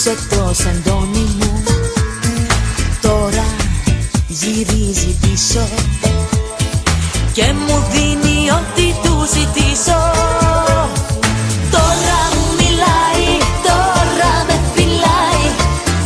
είσαι το σεντόνι μου. Τώρα γυρίζει πίσω και μου δίνει ό,τι του ζητήσω. Τώρα μου μιλάει, τώρα με φυλάει,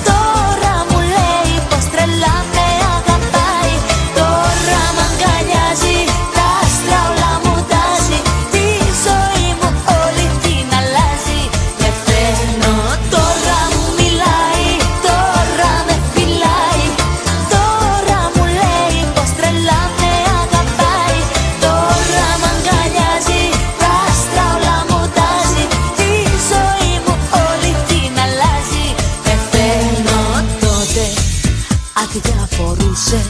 τώρα μου λέει πως τρελά με αγαπάει. Τώρα μ' αγκαλιάζει, τα άστρα όλα μου τάζει, τη ζωή μου όλη την αλλάζει. Με φέρνω, τώρα μου μιλάει, τώρα με φυλάει, τώρα μου λέει πως τρελά με αγαπάει. Τώρα μ' αγκαλιάζει, τα άστρα όλα μου τάζει, τη ζωή μου όλη την αλλάζει. Με φέρνω, τότε αδιαφορούσε